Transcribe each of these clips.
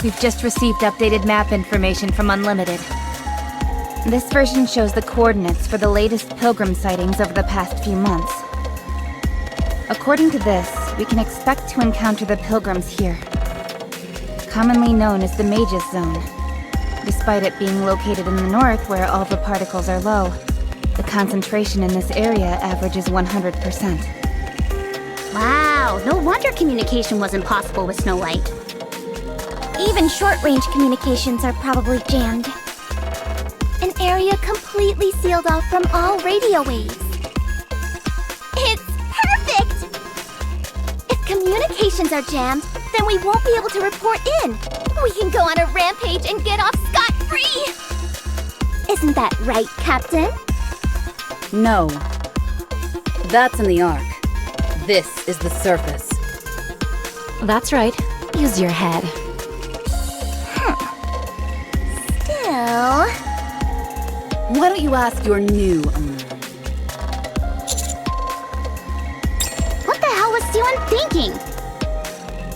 We've just received updated map information from Unlimited. This version shows the coordinates for the latest pilgrim sightings over the past few months. According to this, we can expect to encounter the pilgrims here, commonly known as the Mage's Zone. Despite it being located in the north where all the particles are low, the concentration in this area averages 100%. Wow, no wonder communication wasn't possible with Snow White. Even short-range communications are probably jammed. An area completely sealed off from all radio waves. It's perfect! If communications are jammed, then we won't be able to report in. We can go on a rampage and get off scot-free! Isn't that right, Captain? No. That's in the Ark. This is the surface. That's right. Use your head. Still... Why don't you ask your new owner? What the hell was Siwon thinking?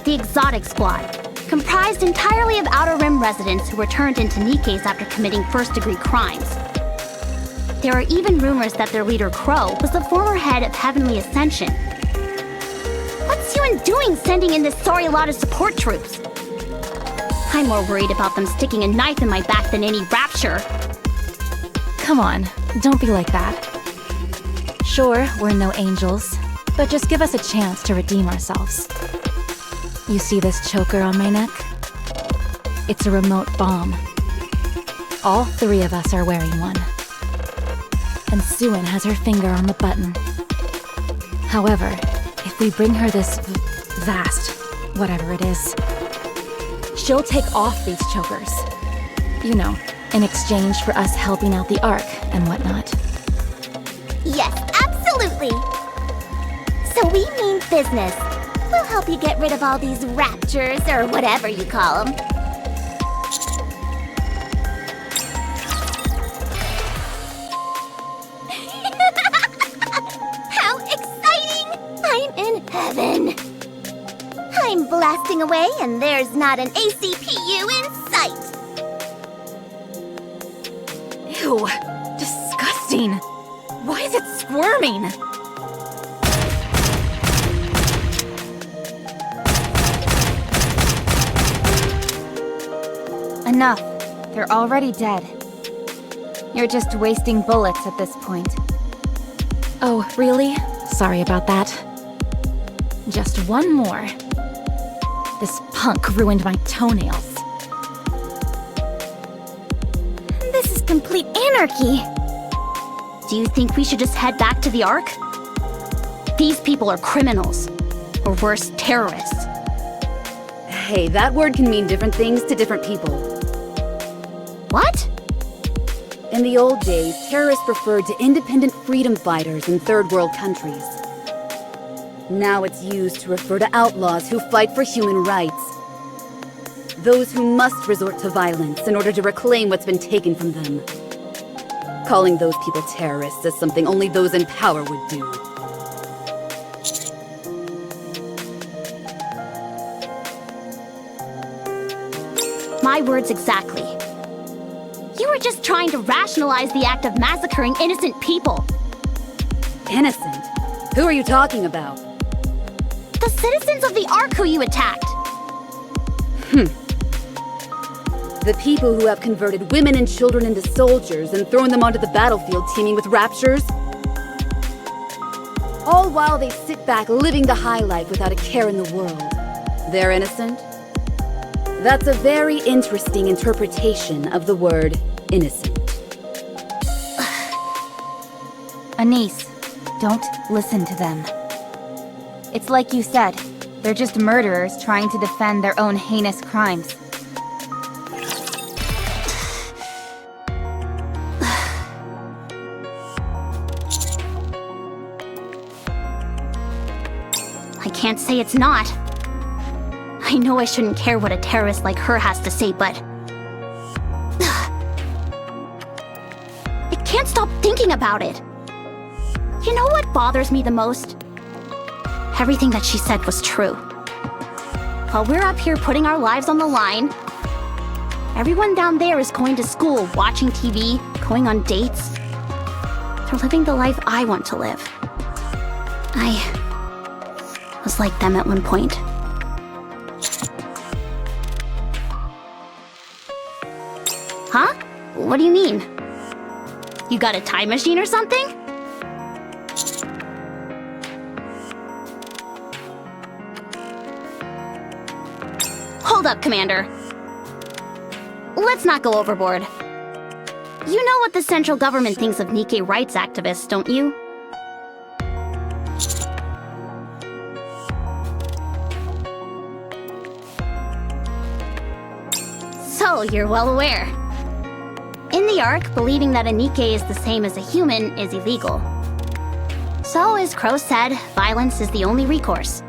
The Exotic Squad, comprised entirely of Outer Rim residents who were turned into Nikkes after committing first-degree crimes. There are even rumors that their leader, Crow, was the former head of Heavenly Ascension. What's Siwon doing sending in this sorry lot of support troops? I'm more worried about them sticking a knife in my back than any rapture. Come on, don't be like that. Sure, we're no angels, but just give us a chance to redeem ourselves. You see this choker on my neck? It's a remote bomb. All three of us are wearing one. And Siwon has her finger on the button. However, if we bring her this vast, whatever it is, she'll take off these chokers. You know, in exchange for us helping out the Ark and whatnot. Yes, absolutely! So we mean business. We'll help you get rid of all these raptures, or whatever you call them. How exciting! I'm in heaven! I'm blasting away and there's not an ACPU in sight! Ew, disgusting! Why is it squirming? Enough. They're already dead. You're just wasting bullets at this point. Oh, really? Sorry about that. Just one more. This punk ruined my toenails. This is complete anarchy! Do you think we should just head back to the Ark? These people are criminals. Or worse, terrorists. Hey, that word can mean different things to different people. What? In the old days, terrorists referred to independent freedom fighters in third world countries. Now it's used to refer to outlaws who fight for human rights. Those who must resort to violence in order to reclaim what's been taken from them. Calling those people terrorists is something only those in power would do. My words exactly. You were just trying to rationalize the act of massacring innocent people. Innocent? Who are you talking about? The citizens of the Ark who you attacked. The people who have converted women and children into soldiers and thrown them onto the battlefield teeming with raptures? All while they sit back living the high life without a care in the world. They're innocent? That's a very interesting interpretation of the word innocent. Anise, don't listen to them. It's like you said, they're just murderers trying to defend their own heinous crimes. I can't say it's not. I know I shouldn't care what a terrorist like her has to say, but... I can't stop thinking about it. You know what bothers me the most? Everything that she said was true. While we're up here putting our lives on the line, Everyone down there is going to school, watching TV, going on dates. They're living the life I want to live. I was like them at one point. Huh? What do you mean? You got a time machine or something? Hold up, Commander. Let's not go overboard. You know what the central government thinks of Nikke rights activists, don't you? So, you're well aware. In the Ark, believing that a Nikke is the same as a human is illegal. So, as Crow said, violence is the only recourse.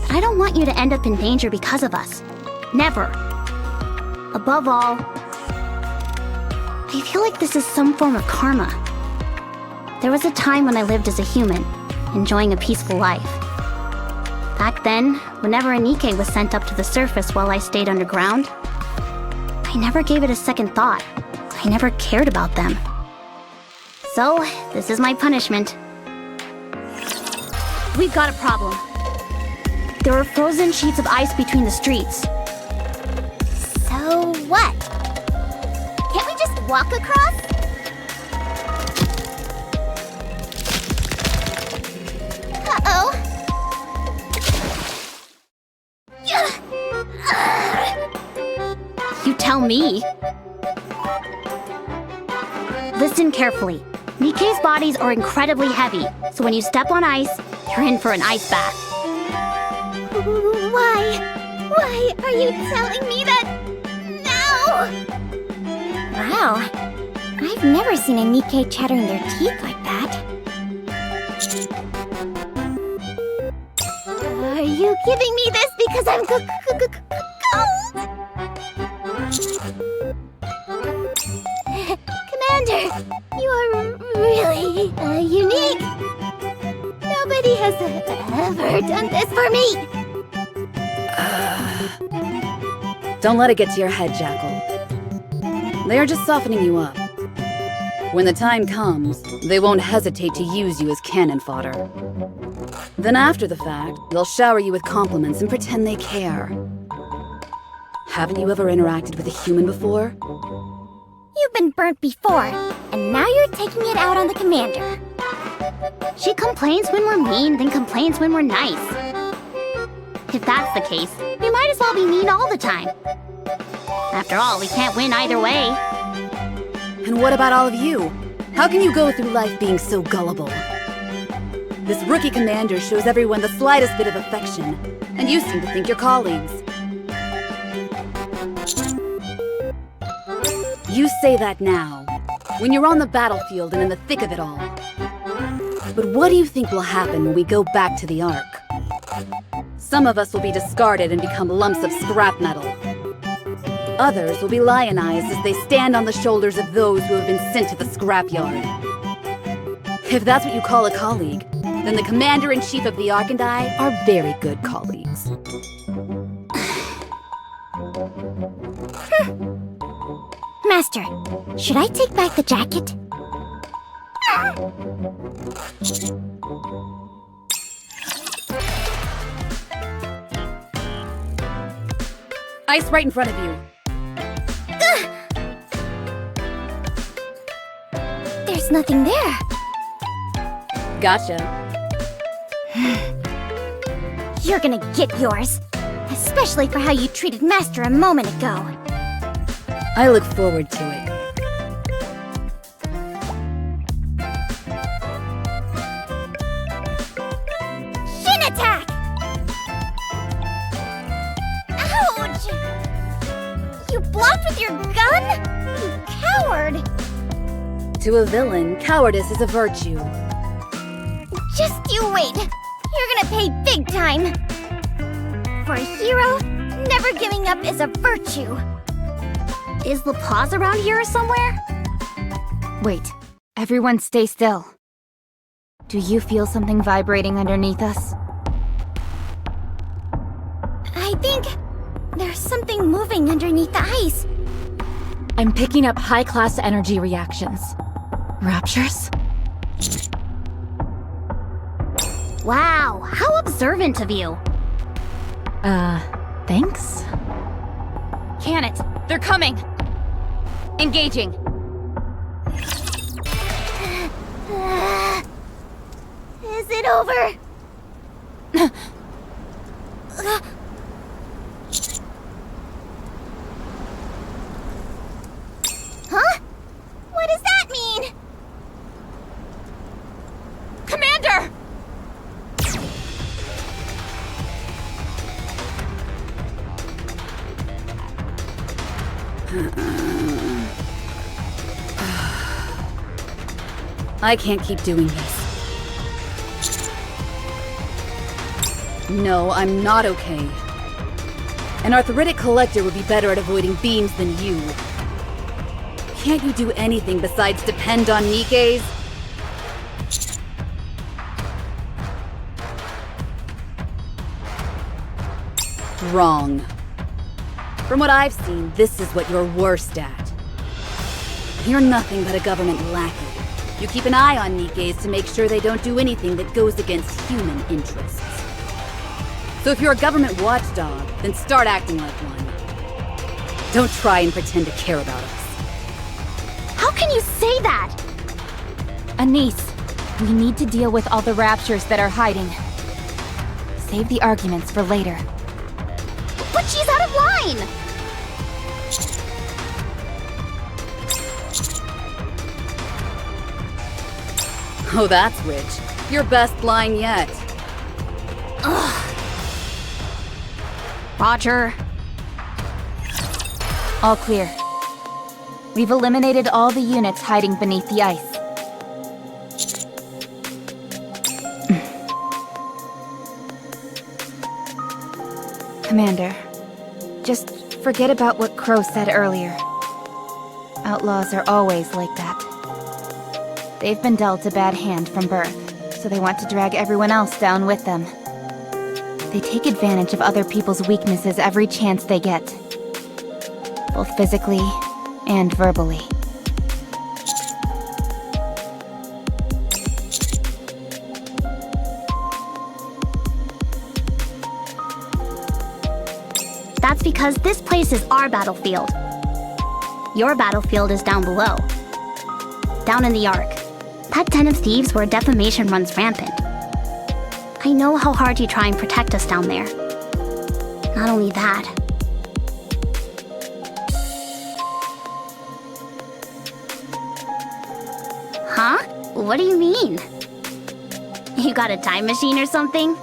I don't want you to end up in danger because of us. Never. Above all, I feel like this is some form of karma. There was a time when I lived as a human, enjoying a peaceful life. Back then, whenever a Nikke was sent up to the surface while I stayed underground, I never gave it a second thought. I never cared about them. So, this is my punishment. We've got a problem. There are frozen sheets of ice between the streets. So what? Can't we just walk across? Uh-oh. You tell me. Listen carefully. Nikke's bodies are incredibly heavy, so when you step on ice, you're in for an ice bath. Why are you telling me that now? Wow, I've never seen a Nikke chattering their teeth like that. Are you giving me this because I'm cold? Commander, you are really unique. Nobody has ever done this for me. Don't let it get to your head, Jackal. They are just softening you up. When the time comes, they won't hesitate to use you as cannon fodder. Then after the fact, they'll shower you with compliments and pretend they care. Haven't you ever interacted with a human before? You've been burnt before, and now you're taking it out on the commander. She complains when we're mean, then complains when we're nice. If that's the case, we might as well be mean all the time. After all, we can't win either way. And what about all of you? How can you go through life being so gullible? This rookie commander shows everyone the slightest bit of affection, and you seem to think you're colleagues. You say that now, when you're on the battlefield and in the thick of it all. But what do you think will happen when we go back to the Ark? Some of us will be discarded and become lumps of scrap metal. Others will be lionized as they stand on the shoulders of those who have been sent to the scrapyard. If that's what you call a colleague, then the Commander-in-Chief of the Ark and I are very good colleagues. Master, should I take back the jacket? Ice right in front of you. There's nothing there. Gotcha. You're gonna get yours. Especially for how you treated Master a moment ago. I look forward to it. Shin attack! Ouch! You blocked with your gun? You coward! To a villain, cowardice is a virtue. Just you wait. You're gonna pay big time. For a hero, never giving up is a virtue. Is the Plaza around here somewhere? Wait, everyone stay still. Do you feel something vibrating underneath us? I think there's something moving underneath the ice. I'm picking up high-class energy reactions. Raptures? Wow, how observant of you. Thanks? Can it? They're coming! Engaging. Is it over? Huh? What does that mean? Commander! I can't keep doing this. No, I'm not okay. An arthritic collector would be better at avoiding beams than you. Can't you do anything besides depend on Nikke's? Wrong. From what I've seen, this is what you're worst at. You're nothing but a government lackey. You keep an eye on Nikke's to make sure they don't do anything that goes against human interests. So if you're a government watchdog, then start acting like one. Don't try and pretend to care about us. How can you say that? Anise, we need to deal with all the raptures that are hiding. Save the arguments for later. But she's out of line! Oh, that's rich. Your best line yet. Roger. All clear. We've eliminated all the units hiding beneath the ice. Commander, just forget about what Crow said earlier. Outlaws are always like that. They've been dealt a bad hand from birth, so they want to drag everyone else down with them. They take advantage of other people's weaknesses every chance they get, both physically and verbally. That's because this place is our battlefield. Your battlefield is down below. Down in the Ark. That den of thieves where defamation runs rampant. I know how hard you try and protect us down there. Not only that. Huh? What do you mean? You got a time machine or something?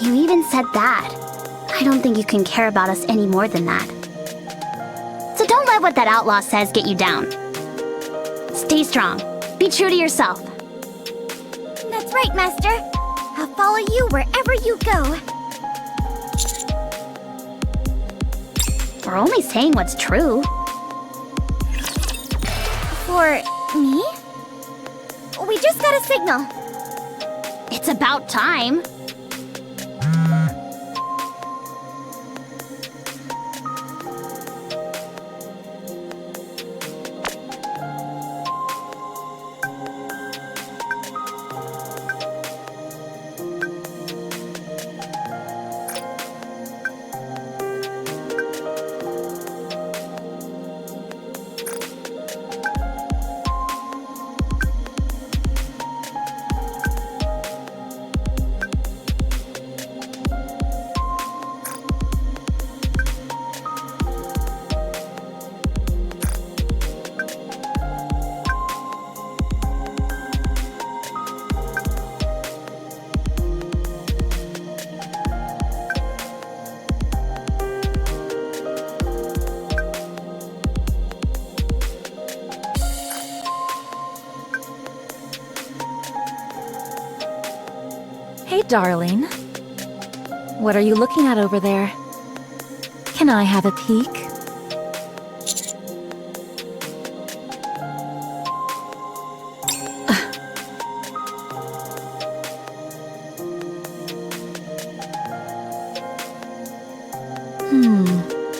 You even said that. I don't think you can care about us any more than that. So don't let what that outlaw says get you down. Stay strong. Be true to yourself. That's right, Master. I'll follow you wherever you go. We're only saying what's true. For me? We just got a signal. It's about time. Hey, darling. What are you looking at over there? Can I have a peek?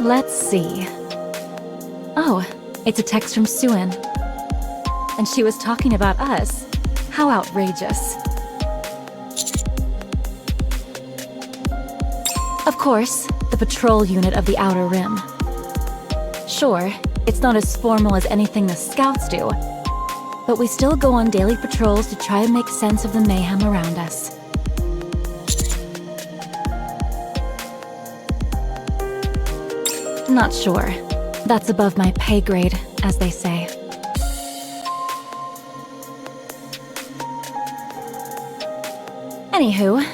Let's see. Oh, it's a text from Suen. And she was talking about us. How outrageous. Of course, the patrol unit of the Outer Rim. Sure, it's not as formal as anything the Scouts do, but we still go on daily patrols to try and make sense of the mayhem around us. Not sure. That's above my pay grade, as they say. Anywho,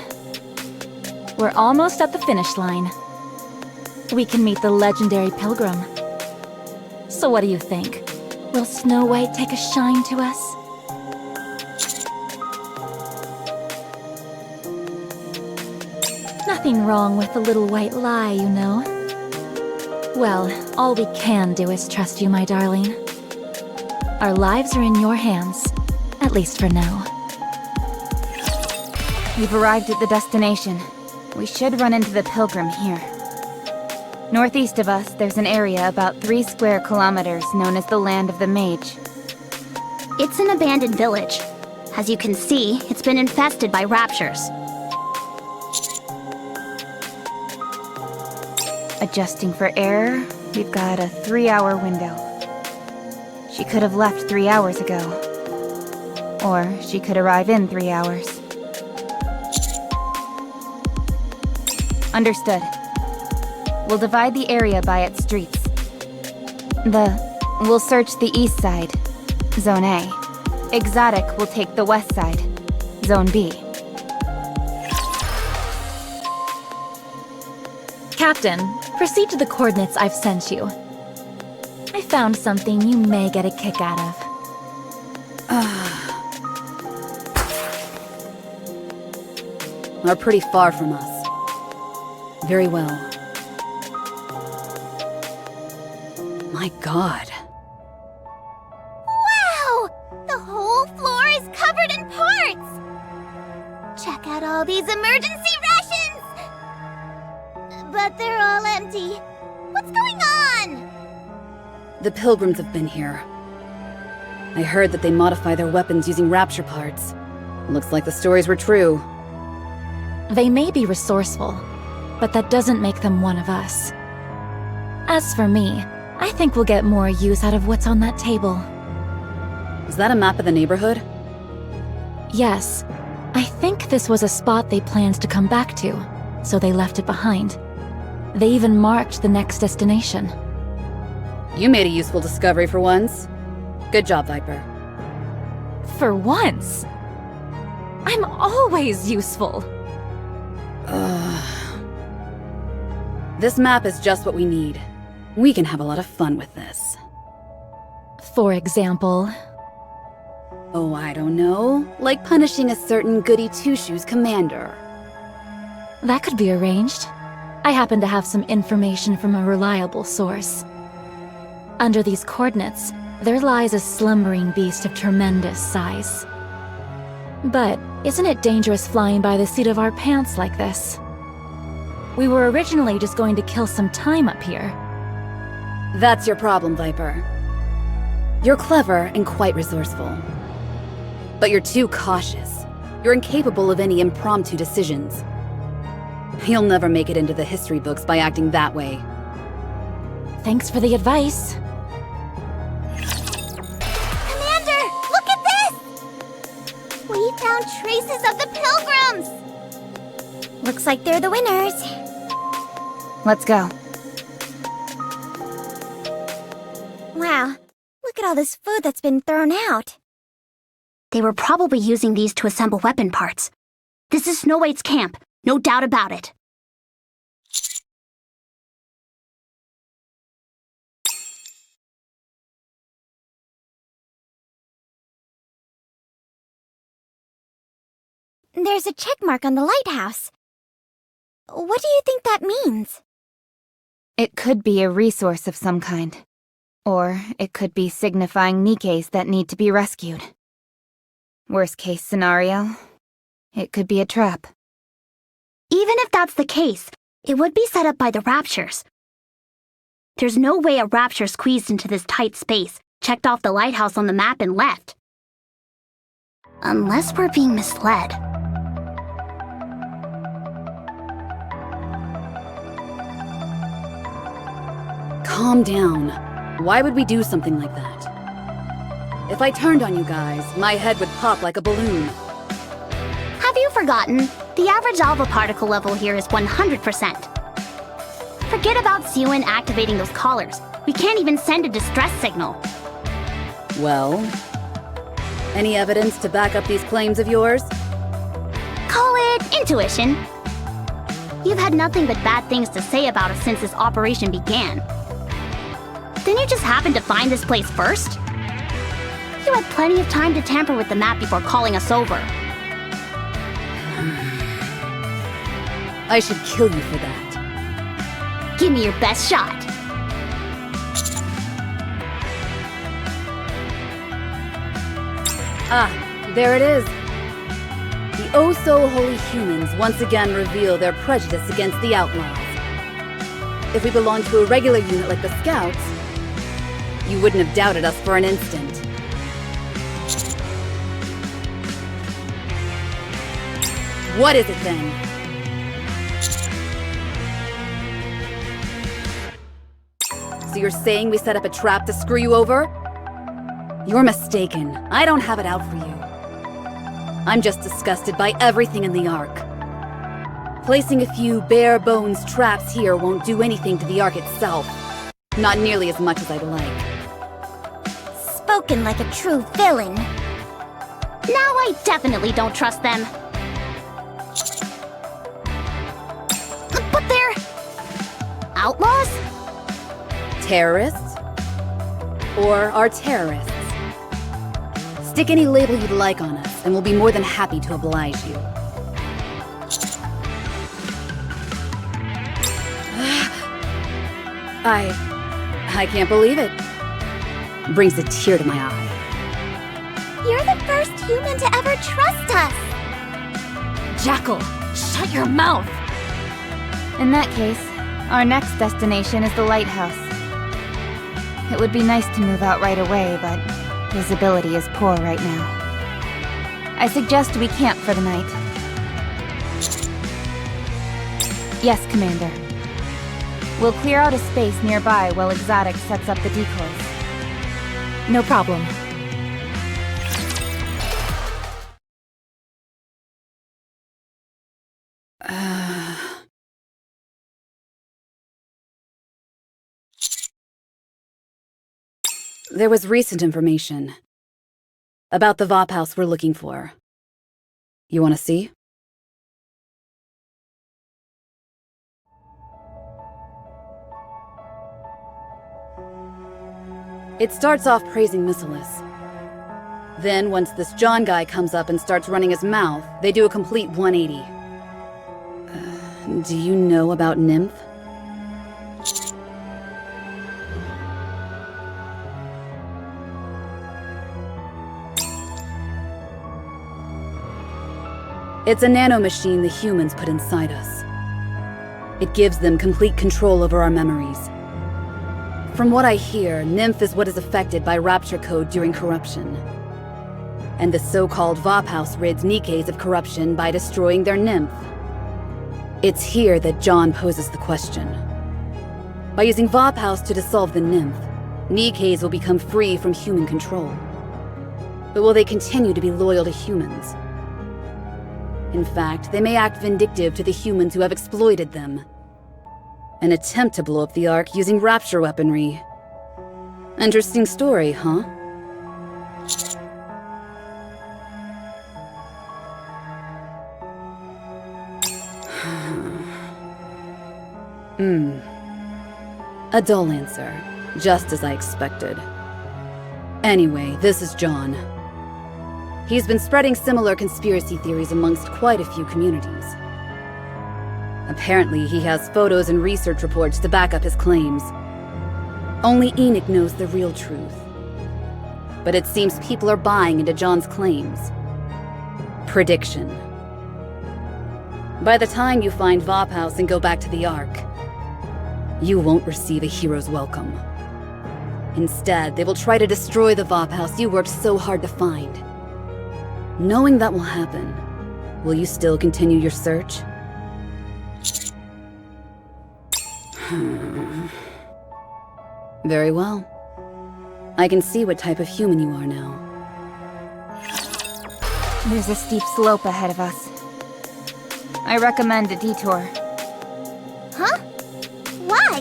we're almost at the finish line. We can meet the legendary pilgrim. So what do you think? Will Snow White take a shine to us? Nothing wrong with a little white lie, you know. Well, all we can do is trust you, my darling. Our lives are in your hands, at least for now. We've arrived at the destination. We should run into the pilgrim here. Northeast of us, there's an area about 3 square kilometers known as the Land of the Mage. It's an abandoned village. As you can see, it's been infested by raptures. Adjusting for error, we've got a 3-hour window. She could have left 3 hours ago. Or she could arrive in 3 hours. Understood. We'll divide the area by its streets. We'll search the east side, Zone A. Exotic will take the west side, Zone B. Captain, proceed to the coordinates I've sent you. I found something you may get a kick out of. Are pretty far from us. Very well. My god. Wow! The whole floor is covered in parts! Check out all these emergency rations! But they're all empty. What's going on? The pilgrims have been here. I heard that they modify their weapons using rapture parts. Looks like the stories were true. They may be resourceful, but that doesn't make them one of us. As for me, I think we'll get more use out of what's on that table. Is that a map of the neighborhood? Yes. I think this was a spot they planned to come back to, so they left it behind. They even marked the next destination. You made a useful discovery for once. Good job, Viper. For once? I'm always useful. This map is just what we need. We can have a lot of fun with this. For example... Oh, I don't know. Like punishing a certain goody-two-shoes commander. That could be arranged. I happen to have some information from a reliable source. Under these coordinates, there lies a slumbering beast of tremendous size. But isn't it dangerous flying by the seat of our pants like this? We were originally just going to kill some time up here. That's your problem, Viper. You're clever and quite resourceful. But you're too cautious. You're incapable of any impromptu decisions. You'll never make it into the history books by acting that way. Thanks for the advice. Commander, look at this! We found traces of the pilgrims! Looks like they're the winners. Let's go. Wow, look at all this food that's been thrown out. They were probably using these to assemble weapon parts. This is Snow White's camp, no doubt about it. There's a check mark on the lighthouse. What do you think that means? It could be a resource of some kind. Or it could be signifying Nikkes that need to be rescued. Worst case scenario, it could be a trap. Even if that's the case, It would be set up by the Raptures. There's no way a Rapture squeezed into this tight space, checked off the lighthouse on the map, and left. Unless we're being misled. Calm down. Why would we do something like that? If I turned on you guys, my head would pop like a balloon. Have you forgotten? The average alpha particle level here is 100%. Forget about Sewin activating those collars. We can't even send a distress signal. Well, any evidence to back up these claims of yours? Call it intuition. You've had nothing but bad things to say about us since this operation began. Then you just happened to find this place first? You had plenty of time to tamper with the map before calling us over. I should kill you for that. Give me your best shot. Ah, there it is. The oh-so-holy humans once again reveal their prejudice against the Outlaws. If we belonged to a regular unit like the Scouts, you wouldn't have doubted us for an instant. What is it then? So you're saying we set up a trap to screw you over? You're mistaken. I don't have it out for you. I'm just disgusted by everything in the Ark. Placing a few bare-bones traps here won't do anything to the Ark itself. Not nearly as much as I'd like. Spoken like a true villain. Now I definitely don't trust them. But they're... outlaws? Terrorists? Or are terrorists? Stick any label you'd like on us, and we'll be more than happy to oblige you. I can't believe it. Brings a tear to my eye. You're the first human to ever trust us! Jackal, shut your mouth! In that case, our next destination is the Lighthouse. It would be nice to move out right away, but visibility is poor right now. I suggest we camp for the night. Yes, Commander. We'll clear out a space nearby while Exotic sets up the decoys. No problem. There was recent information about the VOP house we're looking for. You want to see? It starts off praising Missilus. Then, once this John guy comes up and starts running his mouth, they do a complete 180. Do you know about Nymph? It's a nanomachine the humans put inside us. It gives them complete control over our memories. From what I hear, Nymph is what is affected by Rapture Code during corruption. And the so-called VOP house rids Nikke's of corruption by destroying their Nymph. It's here that John poses the question. By using VOP house to dissolve the Nymph, Nikke's will become free from human control. But will they continue to be loyal to humans? In fact, they may act vindictive to the humans who have exploited them. An attempt to blow up the Ark using Rapture weaponry. Interesting story, huh? A dull answer, just as I expected. Anyway, this is John. He's been spreading similar conspiracy theories amongst quite a few communities. Apparently, he has photos and research reports to back up his claims. Only Enoch knows the real truth. But it seems people are buying into John's claims. Prediction. By the time you find Lighthouse and go back to the Ark, you won't receive a hero's welcome. Instead, they will try to destroy the Lighthouse you worked so hard to find. Knowing that will happen, will you still continue your search? Very well. I can see what type of human you are now. There's a steep slope ahead of us. I recommend a detour. Huh? Why?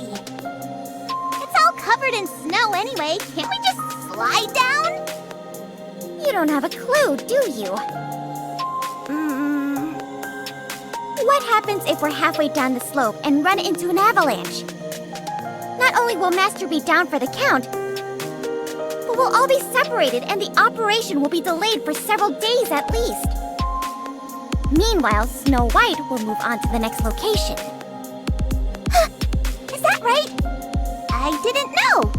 It's all covered in snow anyway. Can't we just slide down? You don't have a clue, do you? What happens if we're halfway down the slope and run into an avalanche? Not only will Master be down for the count, but we'll all be separated and the operation will be delayed for several days at least. Meanwhile, Snow White will move on to the next location. Is that right? I didn't know.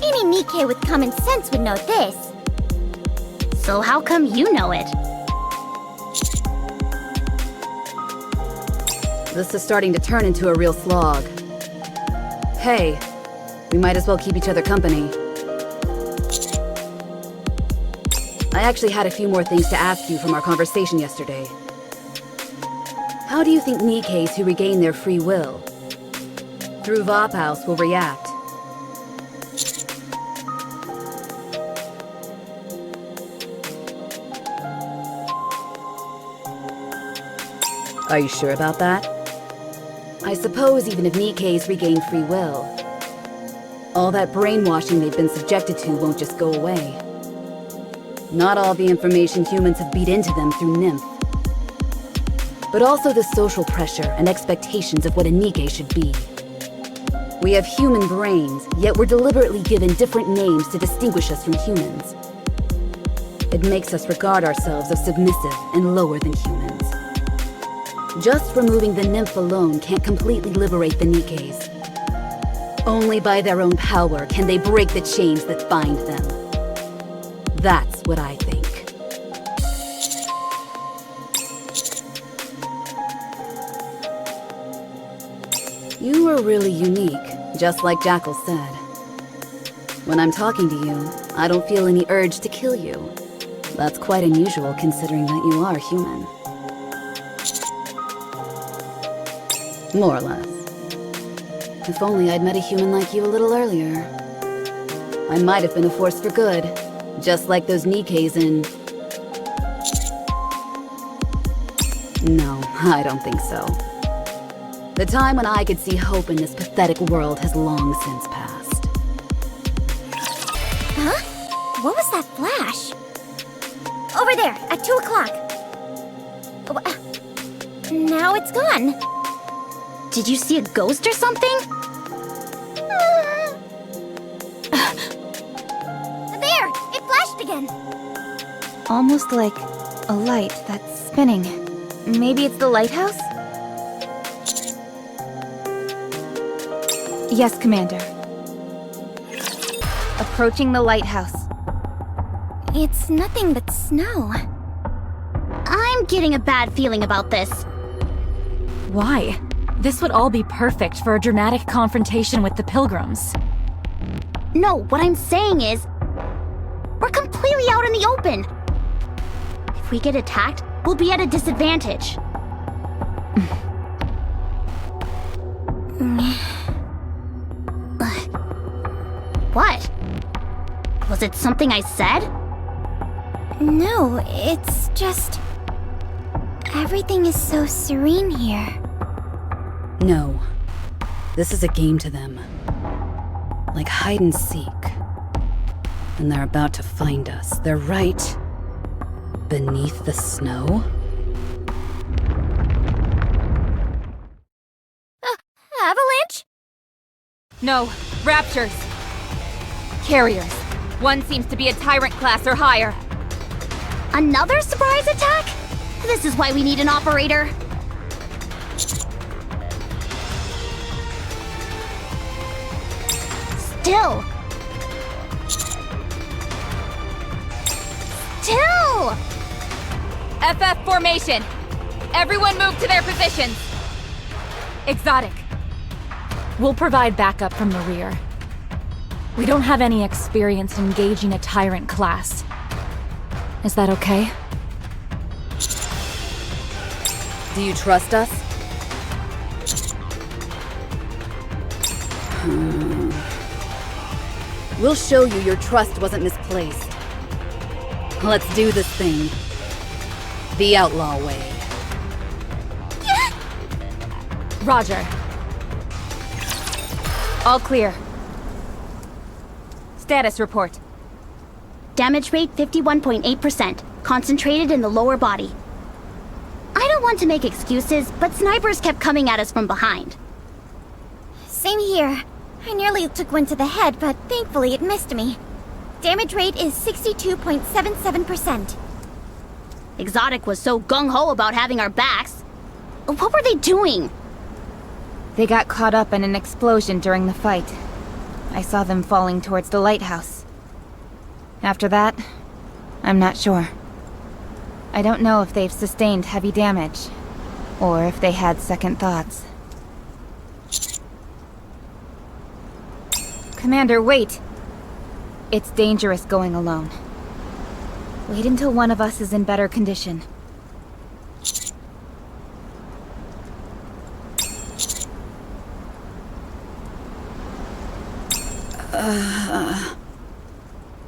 Any Nikke with common sense would know this. So how come you know it? This is starting to turn into a real slog. Hey, we might as well keep each other company. I actually had a few more things to ask you from our conversation yesterday. How do you think Nikkes who regain their free will through Lighthouse will react? Are you sure about that? I suppose even if Nikkes regain free will, all that brainwashing they've been subjected to won't just go away. Not all the information humans have beat into them through Nymph, but also the social pressure and expectations of what a Nikke should be. We have human brains, yet we're deliberately given different names to distinguish us from humans. It makes us regard ourselves as submissive and lower than humans. Just removing the Nymph alone can't completely liberate the Nikkes. Only by their own power can they break the chains that bind them. That's what I think. You are really unique, just like Jackal said. When I'm talking to you, I don't feel any urge to kill you. That's quite unusual considering that you are human. More or less. If only I'd met a human like you a little earlier. I might have been a force for good, just like those Nikkes in... No, I don't think so. The time when I could see hope in this pathetic world has long since passed. Huh? What was that flash? Over there, at 2 o'clock. Now it's gone. Did you see a ghost or something? There! It flashed again! Almost like a light that's spinning. Maybe it's the lighthouse? Yes, Commander. Approaching the lighthouse. It's nothing but snow. I'm getting a bad feeling about this. Why? This would all be perfect for a dramatic confrontation with the Pilgrims. No, what I'm saying is, we're completely out in the open. If we get attacked, we'll be at a disadvantage. What? Was it something I said? No, it's just... everything is so serene here. No. This is a game to them. Like hide and seek. And they're about to find us. They're right beneath the snow. Avalanche? No, raptors. Carriers. One seems to be a tyrant class or higher. Another surprise attack? This is why we need an operator. Still. FF formation. Everyone move to their positions! Exotic. We'll provide backup from the rear. We don't have any experience engaging a tyrant class. Is that okay? Do you trust us? We'll show you your trust wasn't misplaced. Let's do this thing. The Outlaw way. Roger. All clear. Status report. Damage rate 51.8%, concentrated in the lower body. I don't want to make excuses, but snipers kept coming at us from behind. Same here. I nearly took one to the head, but thankfully it missed me. Damage rate is 62.77%. Exotic was so gung-ho about having our backs. What were they doing? They got caught up in an explosion during the fight. I saw them falling towards the lighthouse. After that, I'm not sure. I don't know if they've sustained heavy damage, or if they had second thoughts. Commander, wait! It's dangerous going alone. Wait until one of us is in better condition.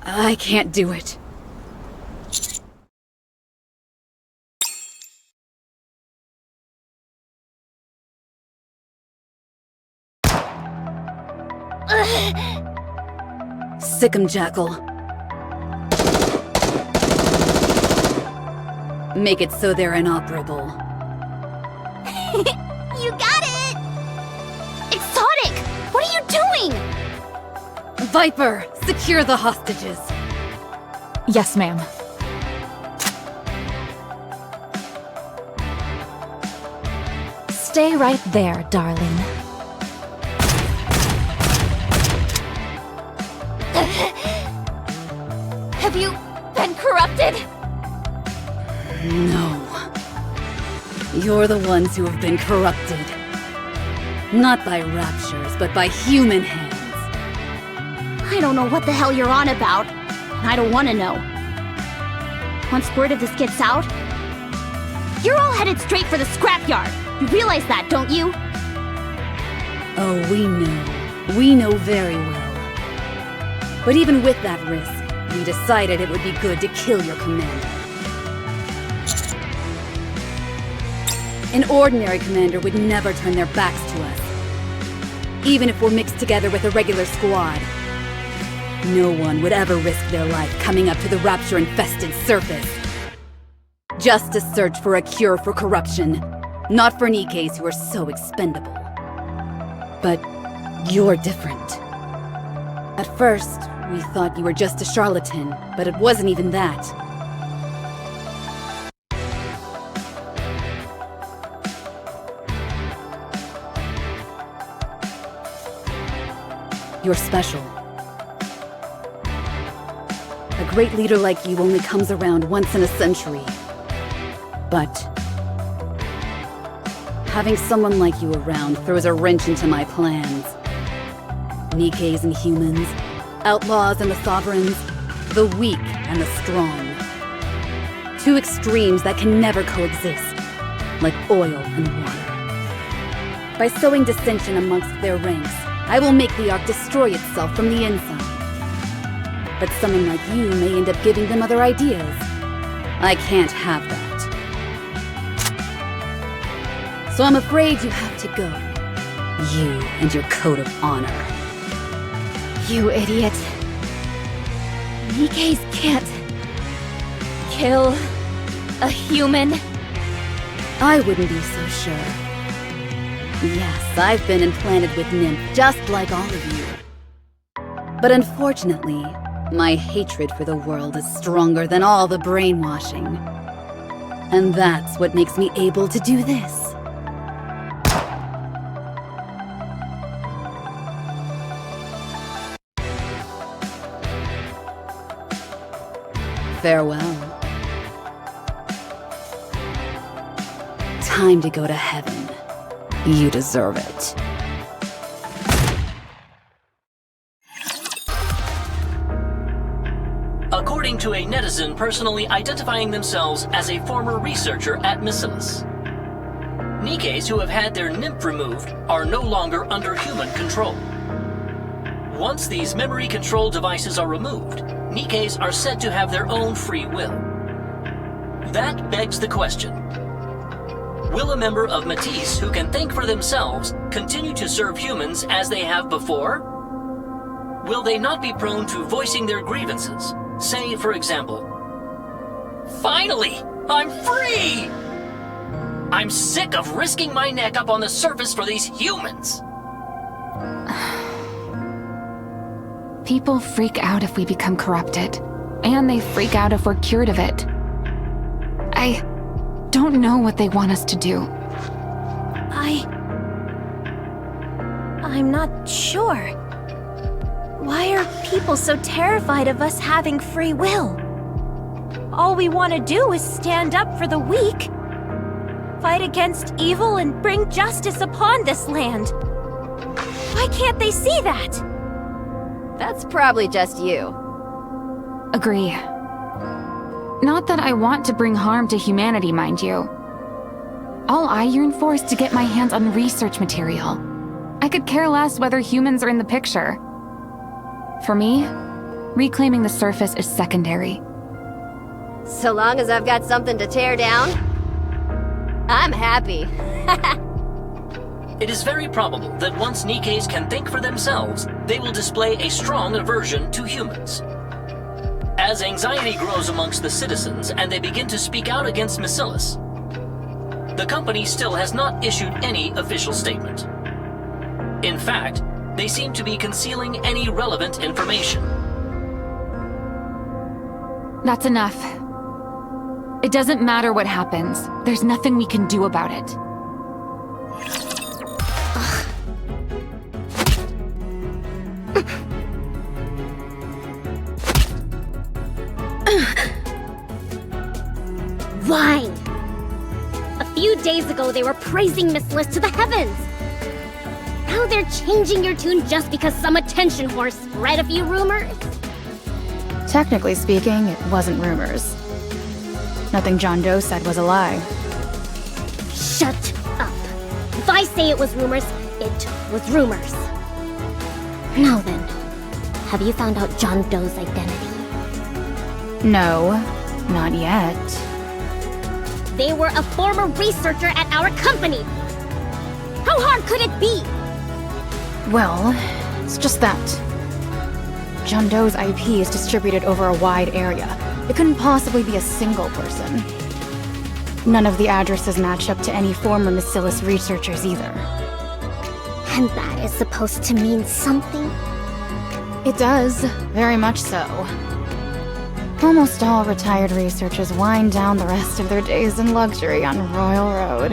I can't do it. Sick 'em, Jackal. Make it so they're inoperable. You got it! Exotic! What are you doing? Viper, secure the hostages. Yes, ma'am. Stay right there, darling. Have you been corrupted? No. You're the ones who have been corrupted. Not by raptures, but by human hands. I don't know what the hell you're on about, and I don't want to know. Once word of this gets out, you're all headed straight for the scrapyard. You realize that, don't you? Oh, we know. We know very well. But even with that risk, we decided it would be good to kill your commander. An ordinary commander would never turn their backs to us. Even if we're mixed together with a regular squad. No one would ever risk their life coming up to the rapture-infested surface. Just to search for a cure for corruption. Not for Nikkes who are so expendable. But you're different. At first, we thought you were just a charlatan, but it wasn't even that. You're special. A great leader like you only comes around once in a century. But having someone like you around throws a wrench into my plans. Nikkes and humans, outlaws and the sovereigns, the weak and the strong. Two extremes that can never coexist, like oil and water. By sowing dissension amongst their ranks, I will make the Ark destroy itself from the inside. But someone like you may end up giving them other ideas. I can't have that. So I'm afraid you have to go. You and your code of honor. You idiot. Nikkes can't kill a human. I wouldn't be so sure. Yes, I've been implanted with Nymph just like all of you. But unfortunately, my hatred for the world is stronger than all the brainwashing. And that's what makes me able to do this. Farewell. Time to go to heaven. You deserve it. According to a netizen personally identifying themselves as a former researcher at Missilus, Nikkes who have had their nymph removed are no longer under human control. Once these memory control devices are removed, Nikkes are said to have their own free will. That begs the question: will a member of Matisse who can think for themselves continue to serve humans as they have before? Will they not be prone to voicing their grievances? Say, for example, "Finally, I'm free! I'm sick of risking my neck up on the surface for these humans!" People freak out if we become corrupted, and they freak out if we're cured of it. I don't know what they want us to do. I'm not sure. Why are people so terrified of us having free will? All we want to do is stand up for the weak, fight against evil, and bring justice upon this land. Why can't they see that? That's probably just you. Agree. Not that I want to bring harm to humanity, mind you. All I yearn for is to get my hands on research material. I could care less whether humans are in the picture. For me, reclaiming the surface is secondary. So long as I've got something to tear down, I'm happy. It is very probable that once Nikkes can think for themselves, they will display a strong aversion to humans. As anxiety grows amongst the citizens and they begin to speak out against Missilus, the company still has not issued any official statement. In fact, they seem to be concealing any relevant information. That's enough. It doesn't matter what happens. There's nothing we can do about it. Why? A few days ago, they were praising Missilus to the heavens. Now they're changing your tune just because some attention whore spread a few rumors? Technically speaking, it wasn't rumors. Nothing John Doe said was a lie. Shut up. If I say it was rumors, it was rumors. Now then, have you found out John Doe's identity? No, not yet. They were a former researcher at our company. How hard could it be? Well, it's just that. John Doe's IP is distributed over a wide area. It couldn't possibly be a single person. None of the addresses match up to any former Missilus researchers either. And that is supposed to mean something? It does, very much so. Almost all retired researchers wind down the rest of their days in luxury on Royal Road.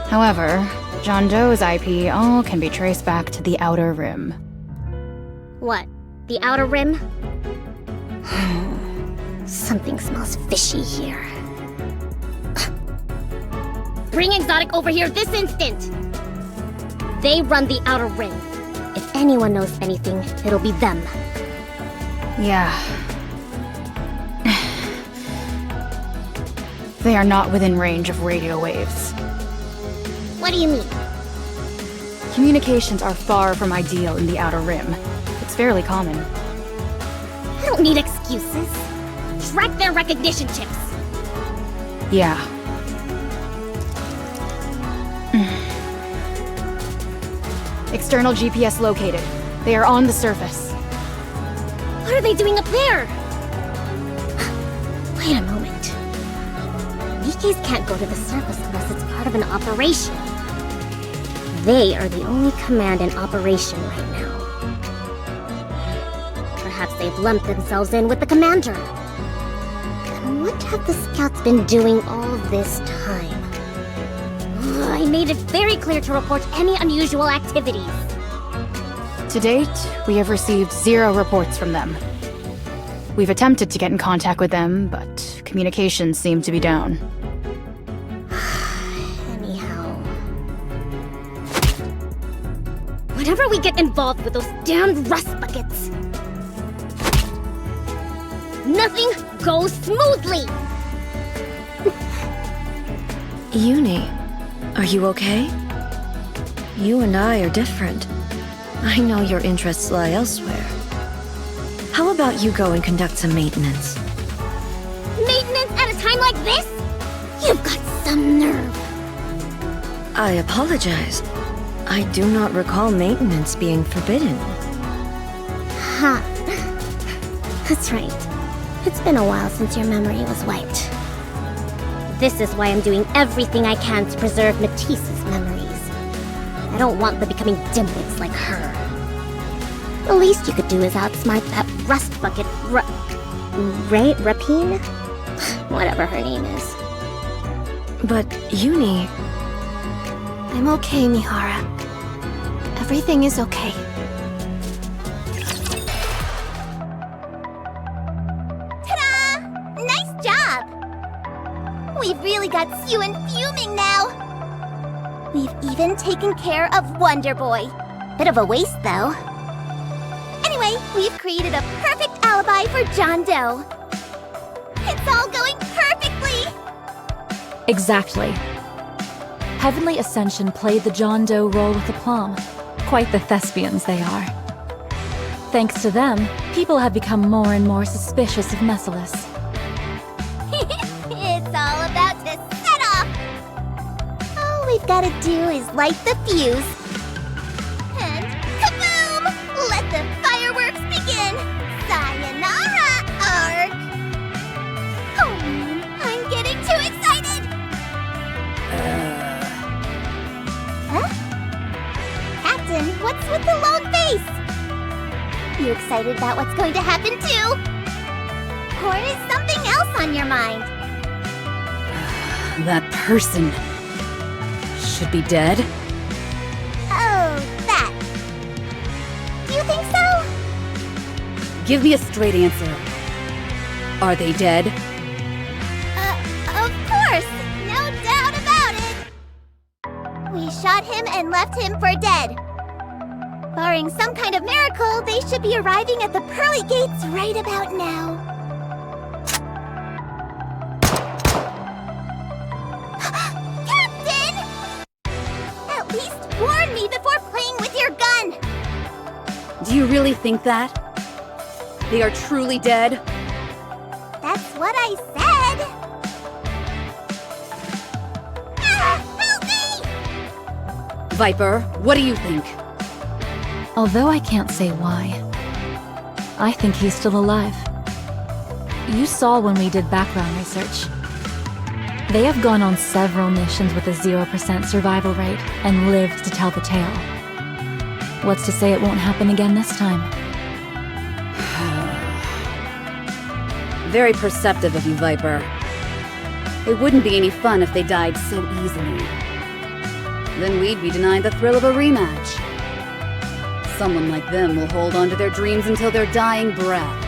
However, John Doe's IP all can be traced back to the Outer Rim. What? The Outer Rim? Something smells fishy here. Bring Exotic over here this instant! They run the Outer Rim. If anyone knows anything, it'll be them. Yeah. They are not within range of radio waves. What do you mean? Communications are far from ideal in the Outer Rim. It's fairly common. I don't need excuses. Track their recognition chips. Yeah. External GPS located. They are on the surface. What are they doing up there? Wait a moment. Nikkes can't go to the surface unless it's part of an operation. They are the only command in operation right now. Perhaps they've lumped themselves in with the commander. Then what have the scouts been doing all this time? I made it very clear to report any unusual activities. To date, we have received 0 reports from them. We've attempted to get in contact with them, but communications seem to be down. whenever we get involved with those damned rust buckets, nothing goes smoothly! Uni, are you okay? You and I are different. I know your interests lie elsewhere. How about you go and conduct some maintenance? Maintenance at a time like this? You've got some nerve. I apologize. I do not recall maintenance being forbidden. Ha. That's right. It's been a while since your memory was wiped. This is why I'm doing everything I can to preserve Matisse's memories. I don't want them becoming dimwits like her. The least you could do is outsmart that rust bucket Rapine? Whatever her name is. But Uni... I'm okay, Mihara. Everything is okay. Ta-da! Nice job! We've really got Suen fuming now. We've even taken care of Wonder Boy. Bit of a waste, though. Anyway, we've created a perfect alibi for John Doe. It's all going perfectly! Exactly. Heavenly Ascension played the John Doe role with aplomb. Quite the thespians they are. Thanks to them, people have become more and more suspicious of Mesilis. It's all about the set-off! All we've gotta do is light the fuse. And kaboom! Let the fireworks begin! Sayonara, Ark! Oh man, I'm getting too excited! Huh? Captain, what's with the long face? You excited about what's going to happen too? Or is something else on your mind? That person should be dead. Oh, that. Do you think so? Give me a straight answer. Are they dead? Of course! No doubt about it! We shot him and left him for dead. Barring some kind of miracle, they should be arriving at the pearly gates right about now. Captain! At least warn me before playing with your gun! Do you really think that? They are truly dead? That's what I said! Help me! Viper, what do you think? Although I can't say why, I think he's still alive. You saw when we did background research. They have gone on several missions with a 0% survival rate and lived to tell the tale. What's to say it won't happen again this time? Very perceptive of you, Viper. It wouldn't be any fun if they died so easily. Then we'd be denied the thrill of a rematch. Someone like them will hold on to their dreams until their dying breath.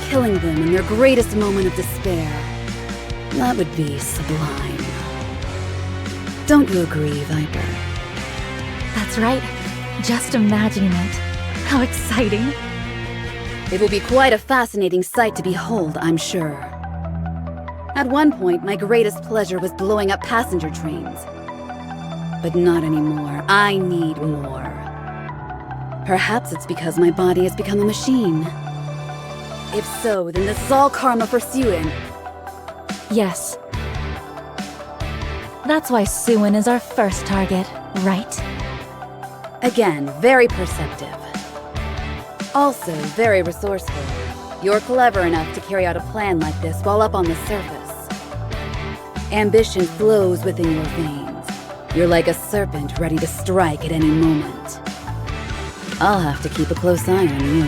Killing them in their greatest moment of despair. That would be sublime. Don't you agree, Viper? That's right. Just imagining it. How exciting. It will be quite a fascinating sight to behold, I'm sure. At one point, my greatest pleasure was blowing up passenger trains. But not anymore. I need more. Perhaps it's because my body has become a machine. If so, then this is all karma for Suen. Yes. That's why Suen is our first target, right? Again, very perceptive. Also, very resourceful. You're clever enough to carry out a plan like this while up on the surface. Ambition flows within your veins. You're like a serpent ready to strike at any moment. I'll have to keep a close eye on you.